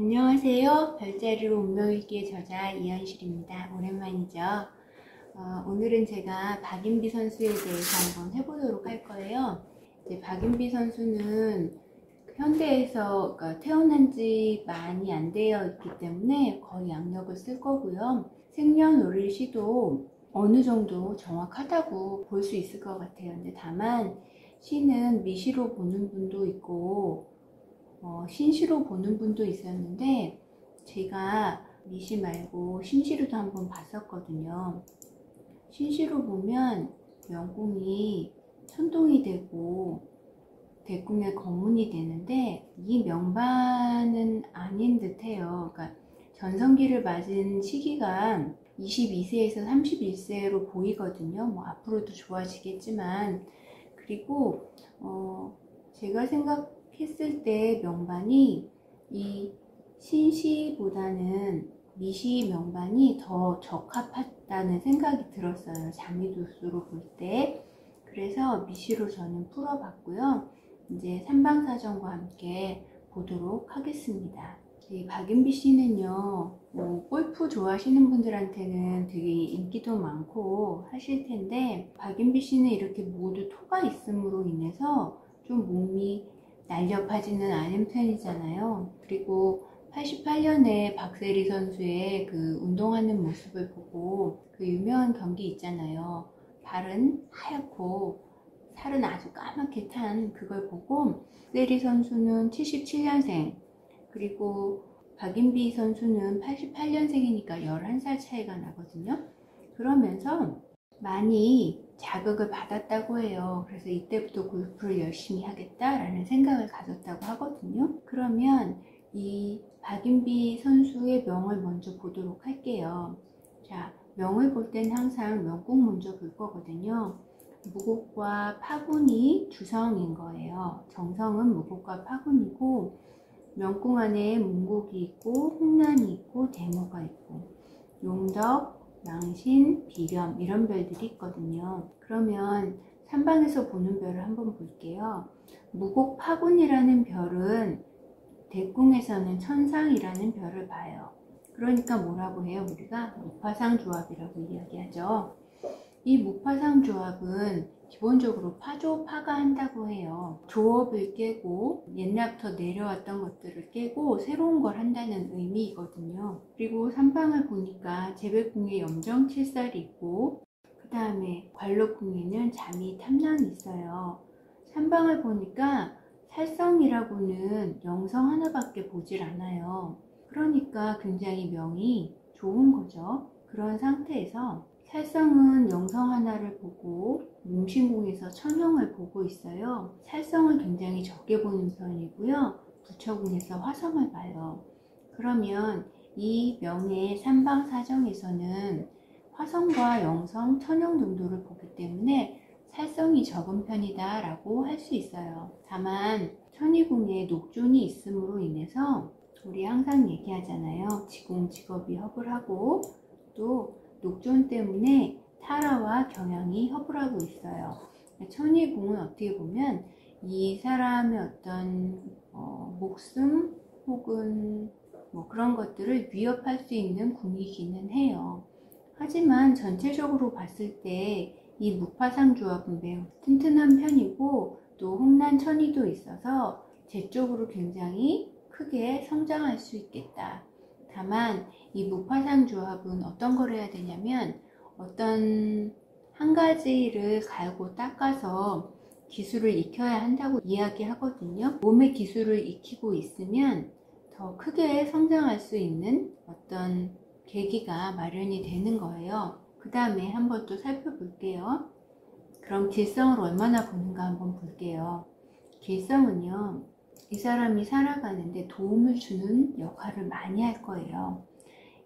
안녕하세요. 별자리로 운명읽기의 저자 이현실입니다. 오랜만이죠. 오늘은 제가 박인비 선수에 대해서 한번 해보도록 할 거예요. 이제 박인비 선수는 현대에서 태어난 지 많이 안 되어 있기 때문에 거의 양력을 쓸 거고요. 생년월일 시도 어느 정도 정확하다고 볼 수 있을 것 같아요. 근데 다만 시는 미시로 보는 분도 있고 신시로 보는 분도 있었는데 제가 미시 말고 신시로도 한번 봤었거든요. 신시로 보면 명궁이 천동이 되고 대궁의 건문이 되는데 이 명반은 아닌 듯해요. 그러니까 전성기를 맞은 시기가 22세에서 31세로 보이거든요. 뭐 앞으로도 좋아지겠지만, 그리고 제가 생각했을 때 명반이 이 신시보다는 미시 명반이 더 적합하다는 생각이 들었어요. 장미도수로 볼 때. 그래서 미시로 저는 풀어봤고요. 이제 삼방사정과 함께 보도록 하겠습니다. 이 박인비 씨는요, 골프 좋아하시는 분들한테는 되게 인기도 많고 하실 텐데, 박인비 씨는 이렇게 모두 토가 있음으로 인해서 좀 몸이 날렵하지는 않은 편이잖아요. 그리고 88년에 박세리 선수의 그 운동하는 모습을 보고 그 유명한 경기 있잖아요. 발은 하얗고 살은 아주 까맣게 탄 그걸 보고 세리 선수는 77년생, 그리고 박인비 선수는 88년생이니까 11살 차이가 나거든요. 그러면서 많이 자극을 받았다고 해요. 그래서 이때부터 골프를 열심히 하겠다라는 생각을 가졌다고 하거든요. 그러면 이 박인비 선수의 명을 먼저 보도록 할게요. 자, 명을 볼 땐 항상 명궁 먼저 볼 거거든요. 무곡과 파군이 주성인 거예요. 정성은 무곡과 파군이고, 명궁 안에 문곡이 있고 홍난이 있고 대모가 있고 용덕, 양신, 비렴 이런 별들이 있거든요. 그러면 3방에서 보는 별을 한번 볼게요. 무곡 파군이라는 별은 대궁에서는 천상이라는 별을 봐요. 그러니까 뭐라고 해요? 우리가 무파상 조합이라고 이야기하죠. 이 무파상 조합은 기본적으로 파조파가 한다고 해요. 조업을 깨고 옛날부터 내려왔던 것들을 깨고 새로운 걸 한다는 의미이거든요. 그리고 3방을 보니까 재백궁에 염정칠살이 있고, 그 다음에 관록궁에는 잠이 탐랑이 있어요. 3방을 보니까 살성이라고는 영성 하나밖에 보질 않아요. 그러니까 굉장히 명이 좋은 거죠. 그런 상태에서 살성은 영성 하나를 보고 몽신궁에서 천형을 보고 있어요. 살성을 굉장히 적게 보는 편이고요. 부처궁에서 화성을 봐요. 그러면 이 명의 삼방사정에서는 화성과 영성, 천형 정도를 보기 때문에 살성이 적은 편이다 라고 할 수 있어요. 다만 천희궁에 녹존이 있음으로 인해서 우리 항상 얘기하잖아요. 지공, 직업이 허블 하고 또 녹존 때문에 타라와 경향이 허블하고 있어요. 천희궁은 어떻게 보면 이 사람의 어떤 목숨 혹은 뭐 그런 것들을 위협할 수 있는 궁이기는 해요. 하지만 전체적으로 봤을 때 이 무파상 조합은 매우 튼튼한 편이고 또 홍난 천희도 있어서 제 쪽으로 굉장히 크게 성장할 수 있겠다. 다만 이 무파상 조합은 어떤 걸 해야 되냐면 어떤 한 가지를 갈고 닦아서 기술을 익혀야 한다고 이야기하거든요. 몸의 기술을 익히고 있으면 더 크게 성장할 수 있는 어떤 계기가 마련이 되는 거예요. 그 다음에 한번 또 살펴볼게요. 그럼 길성을 얼마나 보는가 한번 볼게요. 길성은요, 이 사람이 살아가는데 도움을 주는 역할을 많이 할 거예요.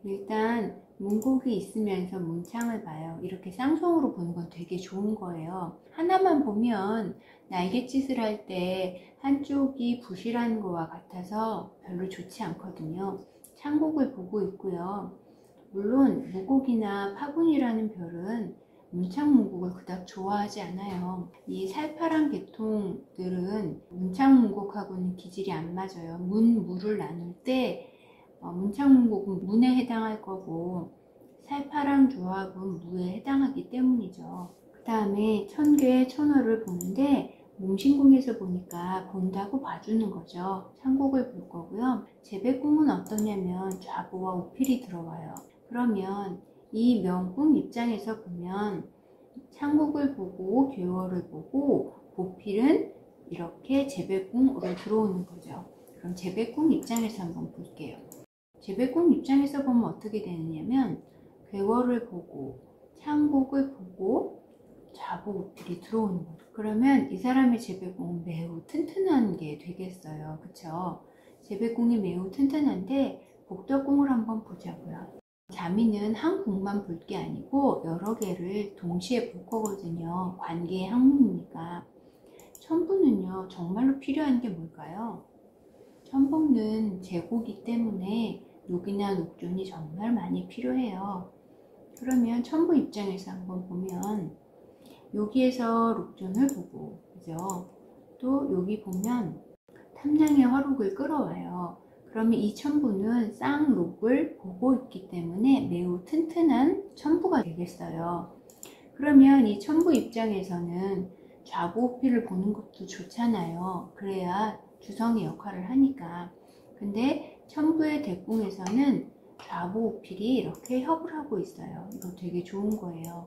일단 문곡이 있으면서 문창을 봐요. 이렇게 쌍송으로 보는 건 되게 좋은 거예요. 하나만 보면 날갯짓을 할 때 한쪽이 부실한 거와 같아서 별로 좋지 않거든요. 창곡을 보고 있고요. 물론 무곡이나 파군이라는 별은 문창문곡을 그닥 좋아하지 않아요. 이 살파란 계통들은 문창문곡하고는 기질이 안 맞아요. 문, 무를 나눌 때 문창목은 문에 해당할 거고 살파랑 조합은 무에 해당하기 때문이죠. 그 다음에 천괴, 천호를 보는데 몸신궁에서 보니까 본다고 봐주는 거죠. 창곡을 볼 거고요. 재배궁은 어떠냐면 좌보와 오필이 들어와요. 그러면 이 명궁 입장에서 보면 창곡을 보고 괴월을 보고 보필은 이렇게 재배궁으로 들어오는 거죠. 그럼 재배궁 입장에서 한번 볼게요. 재배궁 입장에서 보면 어떻게 되느냐면 괴월을 보고 창곡을 보고 좌보 오필이 들어오는 거죠. 그러면 이 사람의 재배궁은 매우 튼튼한 게 되겠어요. 그쵸? 재배궁이 매우 튼튼한데 복덕궁을 한번 보자고요. 자미는 한 궁만 볼 게 아니고 여러 개를 동시에 볼 거거든요. 관계의 학문이니까. 천부는요, 정말로 필요한 게 뭘까요? 천복은 재고기 때문에 녹이나 녹존이 정말 많이 필요해요. 그러면 천부 입장에서 한번 보면 여기에서 녹존을 보고, 그죠? 또 여기 보면 탐장의 화록을 끌어와요. 그러면 이 천부는 쌍록을 보고 있기 때문에 매우 튼튼한 천부가 되겠어요. 그러면 이 천부 입장에서는 좌보오필을 보는 것도 좋잖아요. 그래야 주성의 역할을 하니까. 근데 천부의 대궁에서는 좌보오필이 이렇게 협을 하고 있어요. 이거 되게 좋은 거예요.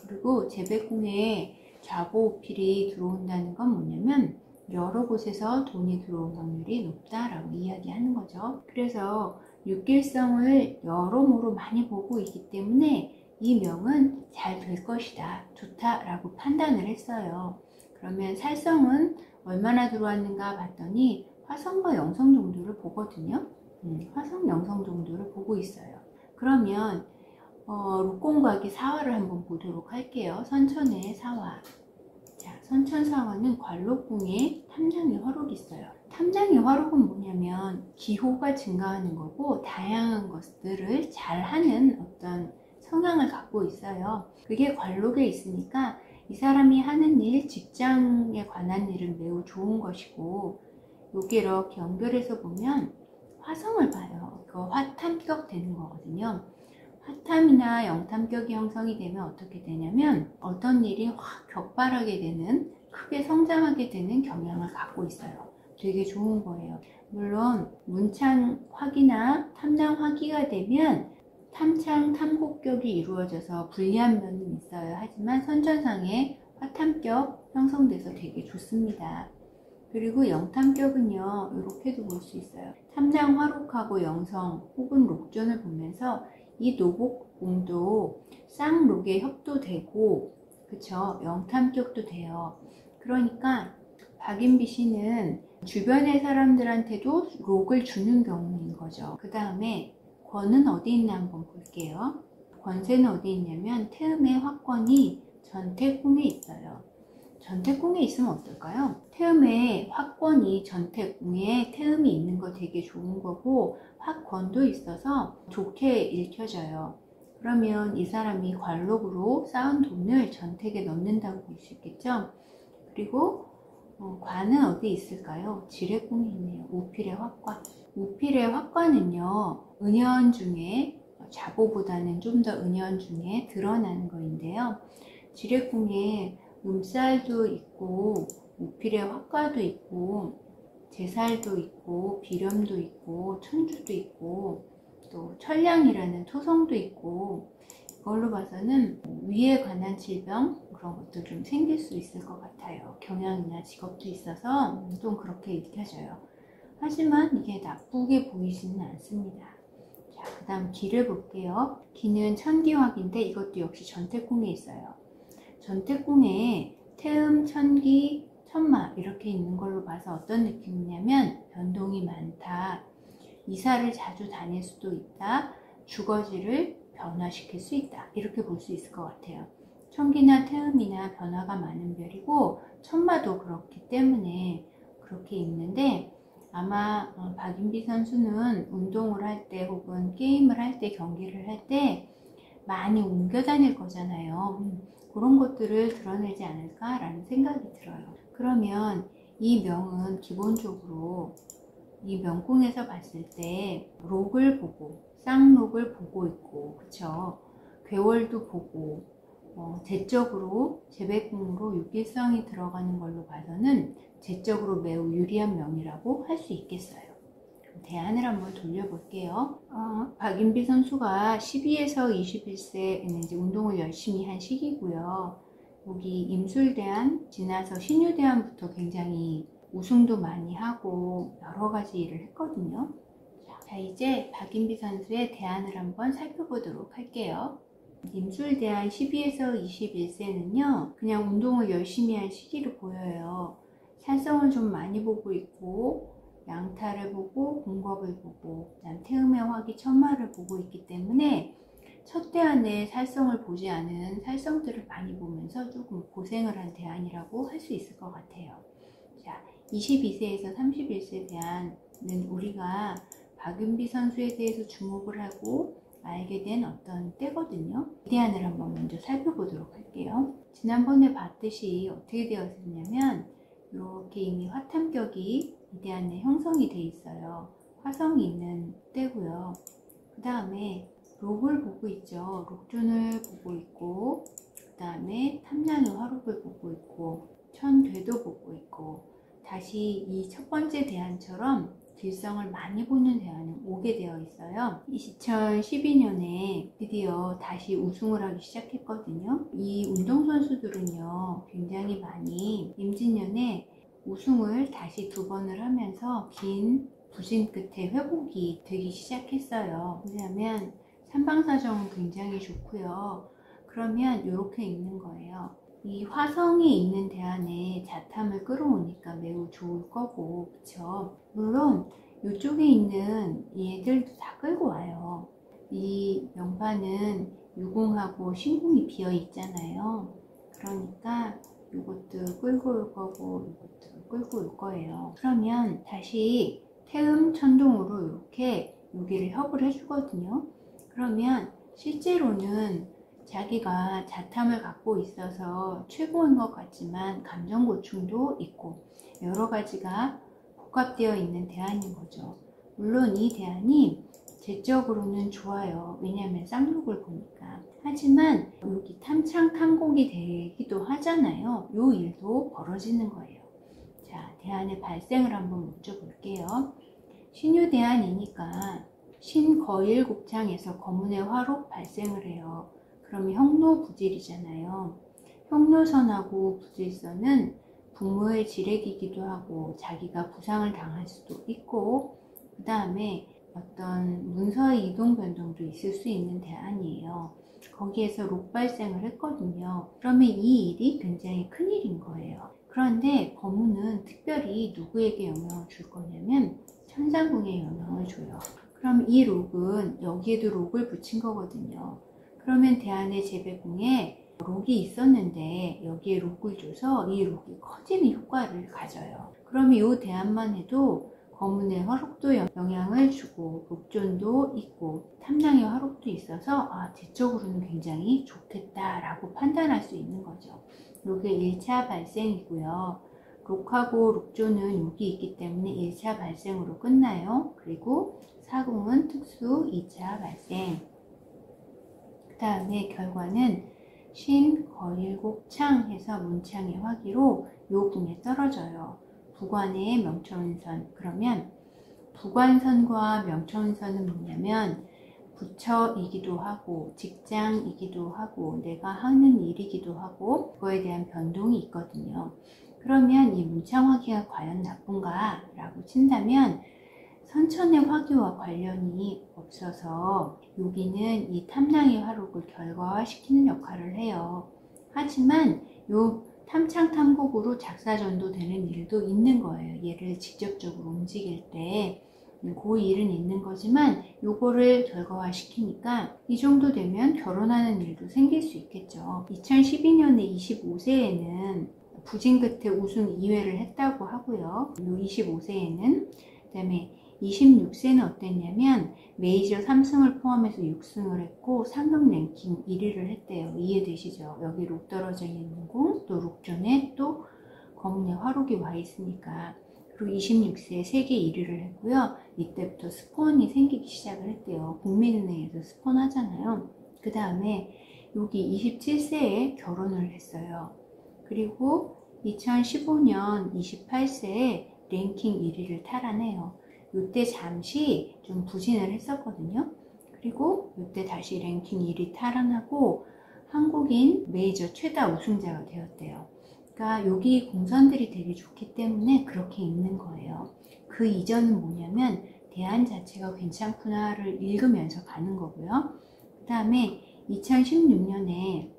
그리고 재배궁에 좌보오필이 들어온다는 건 뭐냐면 여러 곳에서 돈이 들어올 확률이 높다라고 이야기하는 거죠. 그래서 육길성을 여러모로 많이 보고 있기 때문에 이 명은 잘 될 것이다, 좋다라고 판단을 했어요. 그러면 살성은 얼마나 들어왔는가 봤더니 화성과 영성 정도를 보거든요. 화성, 영성 정도를 보고 있어요. 그러면 록공과기 사화를 한번 보도록 할게요. 선천의 사화. 자, 선천사화는 관록궁에 탐장의 화록이 있어요. 탐장의 화록은 뭐냐면 기호가 증가하는 거고 다양한 것들을 잘하는 어떤 성향을 갖고 있어요. 그게 관록에 있으니까 이 사람이 하는 일, 직장에 관한 일은 매우 좋은 것이고, 여기 이렇게 연결해서 보면 화성을 봐요. 그거 화탐격 되는 거거든요. 화탐이나 영탐격이 형성이 되면 어떻게 되냐면 어떤 일이 확 격발하게 되는, 크게 성장하게 되는 경향을 갖고 있어요. 되게 좋은 거예요. 물론 문창 화기나 탐장 화기가 되면 탐창 탐곡격이 이루어져서 불리한 면은 있어요. 하지만 선천상에 화탐격 형성돼서 되게 좋습니다. 그리고 영탐격은요, 이렇게도 볼 수 있어요. 탐장 화록하고 영성 혹은 록존을 보면서 이 노복궁도 쌍록에 협도 되고, 그쵸? 영탐격도 돼요. 그러니까 박인비 씨는 주변의 사람들한테도 록을 주는 경우인 거죠. 그 다음에 권은 어디 있나 한번 볼게요. 권세는 어디 있냐면 태음의 화권이 전태궁에 있어요. 전태궁에 있으면 어떨까요? 태음의 화권이 전태궁에 태음이 있는 거 되게 좋은 거고 화권도 있어서 좋게 읽혀져요. 그러면 이 사람이 관록으로 쌓은 돈을 전택에 넣는다고 볼 수 있겠죠? 그리고 관은 어디 있을까요? 지뢰궁이 있네요. 오필의 화관. 오필의 화관은요, 은연 중에, 자보보다는 좀 더 은연 중에 드러나는 거인데요. 지뢰궁에 음살도 있고, 오필의 화과도 있고, 제살도 있고, 비렴도 있고, 천주도 있고, 또 천량이라는 토성도 있고, 이걸로 봐서는 위에 관한 질병 그런 것도 좀 생길 수 있을 것 같아요. 경향이나 직업도 있어서 좀 그렇게 읽혀져요. 하지만 이게 나쁘게 보이지는 않습니다. 자, 그 다음 기를 볼게요. 기는 천기화기인데 이것도 역시 전태궁에 있어요. 전태궁에 태음, 천기, 천마 이렇게 있는 걸로 봐서 어떤 느낌이냐면 변동이 많다, 이사를 자주 다닐 수도 있다, 주거지를 변화시킬 수 있다, 이렇게 볼 수 있을 것 같아요. 천기나 태음이나 변화가 많은 별이고 천마도 그렇기 때문에 그렇게 있는데, 아마 박인비 선수는 운동을 할 때 혹은 게임을 할 때, 경기를 할 때 많이 옮겨 다닐 거잖아요. 그런 것들을 드러내지 않을까라는 생각이 들어요. 그러면 이 명은 기본적으로 이 명궁에서 봤을 때 록을 보고 쌍록을 보고 있고, 그쵸? 괴월도 보고, 재적으로 재백궁으로 육일성이 들어가는 걸로 봐서는 재적으로 매우 유리한 명이라고 할 수 있겠어요. 대안을 한번 돌려볼게요. 박인비 선수가 12에서 21세에는 이제 운동을 열심히 한 시기고요. 여기 임술대안 지나서 신유대안부터 굉장히 우승도 많이 하고 여러 가지 일을 했거든요. 자, 이제 박인비 선수의 대안을 한번 살펴보도록 할게요. 임술대안 12에서 21세는요, 그냥 운동을 열심히 한 시기로 보여요. 살성을 좀 많이 보고 있고, 양타를 보고, 공겁을 보고, 태음의 화기 천마를 보고 있기 때문에 첫 대안에 살성을 보지 않은 살성들을 많이 보면서 조금 고생을 한 대안이라고 할 수 있을 것 같아요. 자, 22세에서 31세 대안은 우리가 박은비 선수에 대해서 주목을 하고 알게 된 어떤 때거든요. 이 대안을 한번 먼저 살펴보도록 할게요. 지난번에 봤듯이 어떻게 되었냐면 이렇게 이미 화탐격이 이 대안에 형성이 돼 있어요. 화성이 있는 때고요. 그 다음에 록을 보고 있죠. 록존을 보고 있고, 그 다음에 탐량의 화록을 보고 있고, 천되도 보고 있고, 다시 이 첫 번째 대안처럼 길성을 많이 보는 대안은 오게 되어 있어요. 2012년에 드디어 다시 우승을 하기 시작했거든요. 이 운동선수들은요, 굉장히 많이 임진년에 우승을 다시 2번을 하면서 긴 부진 끝에 회복이 되기 시작했어요. 왜냐하면 삼방사정은 굉장히 좋고요. 그러면 이렇게 있는 거예요. 이 화성이 있는 대안에 자탐을 끌어오니까 매우 좋을 거고, 그쵸? 물론 이쪽에 있는 얘들도 다 끌고 와요. 이 명판은 유궁하고 신궁이 비어 있잖아요. 그러니까 이것도 끌고 올 거고 이것도 끌고 올 거예요. 그러면 다시 태음 천동으로 이렇게 여기를 협을 해주거든요. 그러면 실제로는 자기가 자탐을 갖고 있어서 최고인 것 같지만 감정 고충도 있고 여러 가지가 복합되어 있는 대안인 거죠. 물론 이 대안이 재적으로는 좋아요. 왜냐하면 쌍록을 보니까. 하지만 여기 탐창 탐곡이 되기도 하잖아요. 요 일도 벌어지는 거예요. 자, 대안의 발생을 한번 묻혀볼게요. 신유대안이니까 신거일곡창에서 거문의 화록 발생을 해요. 그러면 형로부질이잖아요. 형로선하고 부질선은 부모의 지렉이기도 하고 자기가 부상을 당할 수도 있고, 그 다음에 어떤 문서의 이동 변동도 있을 수 있는 대안이에요. 거기에서 록 발생을 했거든요. 그러면 이 일이 굉장히 큰 일인 거예요. 그런데 거문은 특별히 누구에게 영향을 줄 거냐면 천상궁에 영향을 줘요. 그럼 이 록은 여기에도 록을 붙인 거거든요. 그러면 대안의 재배궁에 록이 있었는데 여기에 록을 줘서 이 록이 커지는 효과를 가져요. 그러면 이 대안만 해도 거문의 화록도 영향을 주고 록존도 있고 탐량의 화록도 있어서 재적으로는 굉장히 좋겠다라고 판단할 수 있는 거죠. 이게 1차 발생이고요. 록하고 록존은 여기 있기 때문에 1차 발생으로 끝나요. 그리고 사궁은 특수 2차 발생. 그 다음에 결과는 신, 거일곡창 해서 문창의 화기로 요 궁에 떨어져요. 부관의 명천선. 그러면 부관선과 명천선은 뭐냐면 부처이기도 하고 직장이기도 하고 내가 하는 일이기도 하고 그거에 대한 변동이 있거든요. 그러면 이 문창화기가 과연 나쁜가 라고 친다면 선천의 화기와 관련이 없어서 여기는 이 탐량의 화록을 결과화시키는 역할을 해요. 하지만 요 탐창 탐곡으로 작사전도 되는 일도 있는 거예요. 얘를 직접적으로 움직일 때 그 일은 있는 거지만 요거를 결과화시키니까 이 정도 되면 결혼하는 일도 생길 수 있겠죠. 2012년에 25세에는 부진 끝에 우승 2회를 했다고 하고요. 요 25세에는 그다음에 26세는 어땠냐면 메이저 3승을 포함해서 6승을 했고 상금 랭킹 1위를 했대요. 이해되시죠? 여기 록 떨어져 있는 궁, 또 록존에 또 거문의 화록이 와 있으니까. 그리고 26세에 세계 1위를 했고요. 이때부터 스폰이 생기기 시작을 했대요. 국민은행에서 스폰 하잖아요. 그 다음에 여기 27세에 결혼을 했어요. 그리고 2015년 28세에 랭킹 1위를 탈환해요. 이때 잠시 좀 부진을 했었거든요. 그리고 이때 다시 랭킹 1위 탈환하고 한국인 메이저 최다 우승자가 되었대요. 그러니까 여기 공선들이 되게 좋기 때문에 그렇게 있는 거예요. 그 이전은 뭐냐면 대안 자체가 괜찮구나를 읽으면서 가는 거고요. 그 다음에 2016년에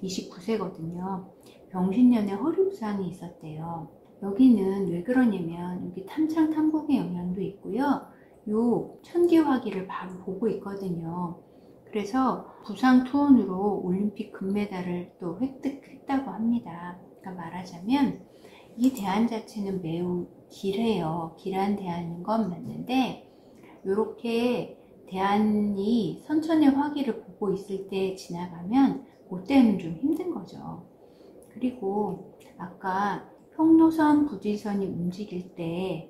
29세거든요. 병신년에 허리 부상이 있었대요. 여기는 왜 그러냐면 여기 탐창 탐국의 영향도 있고요. 요 천기화기를 바로 보고 있거든요. 그래서 부상 투혼으로 올림픽 금메달을 또 획득했다고 합니다. 그러니까 말하자면 이 대안 자체는 매우 길해요. 길한 대안인 건 맞는데 이렇게 대안이 선천의 화기를 보고 있을 때 지나가면 그때는 좀 힘든 거죠. 그리고 아까 평노선 부지선이 움직일 때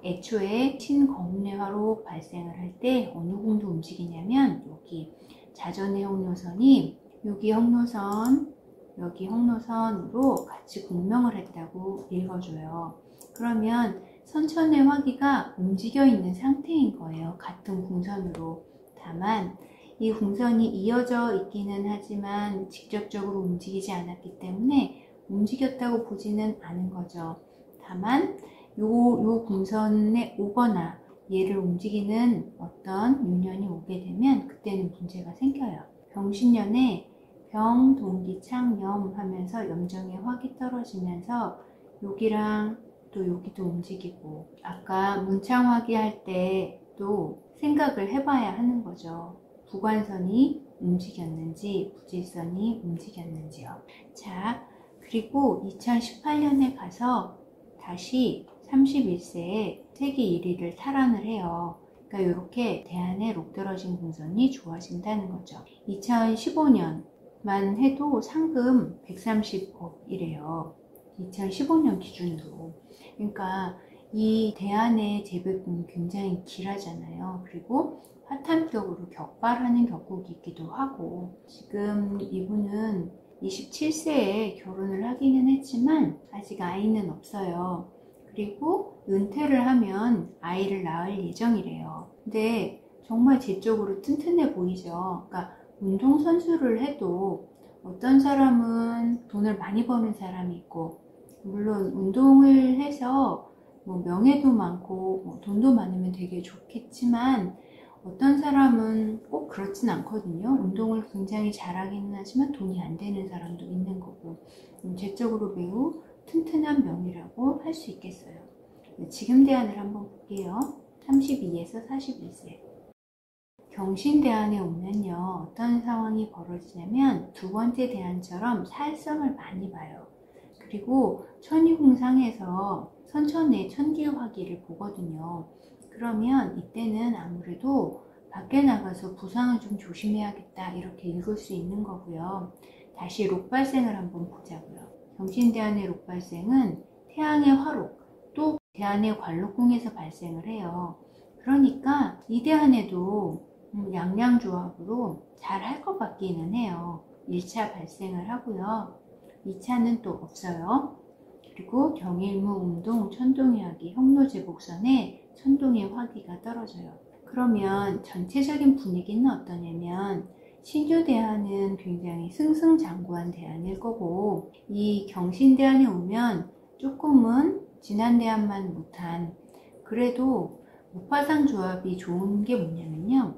애초에 신거운례화로 발생을 할 때 어느 궁도 움직이냐면 여기 자전의 형노선이 여기 형노선 여기 형노선으로 같이 공명을 했다고 읽어줘요. 그러면 선천의 화기가 움직여 있는 상태인 거예요. 같은 궁선으로. 다만 이 궁선이 이어져 있기는 하지만 직접적으로 움직이지 않았기 때문에 움직였다고 보지는 않은 거죠. 다만 요 궁선에 오거나 얘를 움직이는 어떤 유년이 오게 되면 그때는 문제가 생겨요. 병신년에 병, 동기, 창, 염 하면서 염정의 화기 떨어지면서 여기랑 또 여기도 움직이고 아까 문창화기 할 때도 생각을 해봐야 하는 거죠. 부관선이 움직였는지 부질선이 움직였는지요. 자, 그리고 2018년에 가서 다시 31세에 세계 1위를 탈환을 해요. 그러니까 이렇게 대안에 록떨어진 궁선이 좋아진다는 거죠. 2015년만 해도 상금 130억이래요. 2015년 기준으로. 그러니까 이 대안의 재배궁이 굉장히 길하잖아요. 그리고 화탐격으로 격발하는 격국이기도 하고 지금 이분은 27세에 결혼을 하기는 했지만 아직 아이는 없어요. 그리고 은퇴를 하면 아이를 낳을 예정이래요. 근데 정말 재적으로 튼튼해 보이죠. 그러니까 운동선수를 해도 어떤 사람은 돈을 많이 버는 사람이 있고 물론 운동을 해서 뭐 명예도 많고 뭐 돈도 많으면 되게 좋겠지만 어떤 사람은 꼭 그렇진 않거든요. 운동을 굉장히 잘하기는 하지만 돈이 안 되는 사람도 있는 거고 재적으로 매우 튼튼한 명이라고 할 수 있겠어요. 지금 대안을 한번 볼게요. 32에서 41세 경신대안에 오면요 어떤 상황이 벌어지냐면 두 번째 대안처럼 사회성을 많이 봐요. 그리고 천이궁상에서 선천의 천기화기를 보거든요. 그러면 이때는 아무래도 밖에 나가서 부상을 좀 조심해야겠다 이렇게 읽을 수 있는 거고요. 다시 록발생을 한번 보자고요. 경신대안의 록발생은 태양의 화록 또 대안의 관록궁에서 발생을 해요. 그러니까 이 대안에도 양양조합으로 잘 할 것 같기는 해요. 1차 발생을 하고요. 2차는 또 없어요. 그리고 경일무, 운동, 천동의 화기, 형로제복선에 천동의 화기가 떨어져요. 그러면 전체적인 분위기는 어떠냐면 신유대안은 굉장히 승승장구한 대안일 거고 이 경신대안에 오면 조금은 진한대안만 못한 그래도 무파상 조합이 좋은 게 뭐냐면요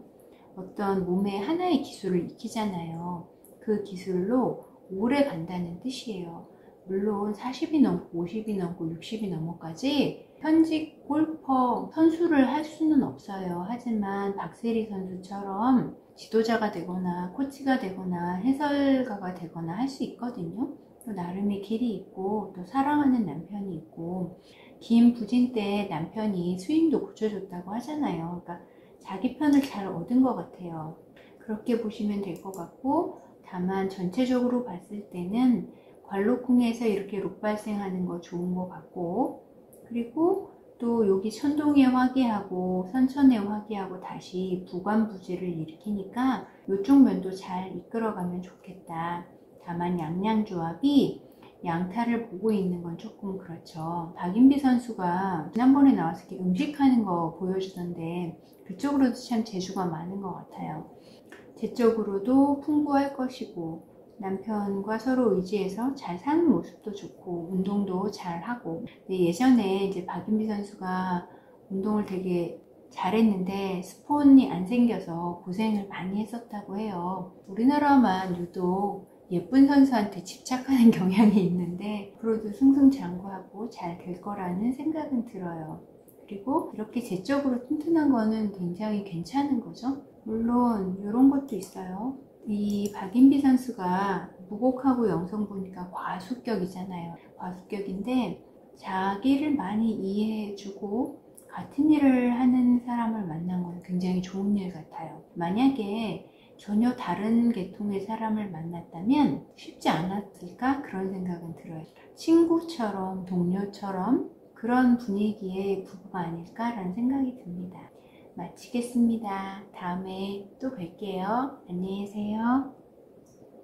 어떤 몸에 하나의 기술을 익히잖아요. 그 기술로 오래 간다는 뜻이에요. 물론 40이 넘고 50이 넘고 60이 넘어까지 현직 골퍼 선수를 할 수는 없어요. 하지만 박세리 선수처럼 지도자가 되거나 코치가 되거나 해설가가 되거나 할 수 있거든요. 또 나름의 길이 있고 또 사랑하는 남편이 있고 긴 부진 때 남편이 스윙도 고쳐줬다고 하잖아요. 그러니까 자기 편을 잘 얻은 것 같아요. 그렇게 보시면 될 것 같고 다만 전체적으로 봤을 때는 관록궁에서 이렇게 록 발생하는 거 좋은 것 같고 그리고 또 여기 천동에 화기하고 선천에 화기하고 다시 부관부지를 일으키니까 이쪽 면도 잘 이끌어가면 좋겠다. 다만 양양조합이 양타를 보고 있는 건 조금 그렇죠. 박인비 선수가 지난번에 나와서 이렇게 음식하는 거 보여주던데 그쪽으로도 참 재주가 많은 것 같아요. 재적으로도 풍부할 것이고 남편과 서로 의지해서 잘 사는 모습도 좋고 운동도 잘 하고. 예전에 이제 박인비 선수가 운동을 되게 잘했는데 스폰이 안 생겨서 고생을 많이 했었다고 해요. 우리나라만 유독 예쁜 선수한테 집착하는 경향이 있는데 앞으로도 승승장구하고 잘 될 거라는 생각은 들어요. 그리고 이렇게 재적으로 튼튼한 거는 굉장히 괜찮은 거죠. 물론 이런 것도 있어요. 이 박인비 선수가 무곡하고 영성 보니까 과수격이잖아요. 과수격인데 자기를 많이 이해해주고 같은 일을 하는 사람을 만난 건 굉장히 좋은 일 같아요. 만약에 전혀 다른 계통의 사람을 만났다면 쉽지 않았을까? 그런 생각은 들어요. 친구처럼 동료처럼 그런 분위기의 부부가 아닐까라는 생각이 듭니다. 마치겠습니다. 다음에 또 뵐게요. 안녕히 계세요.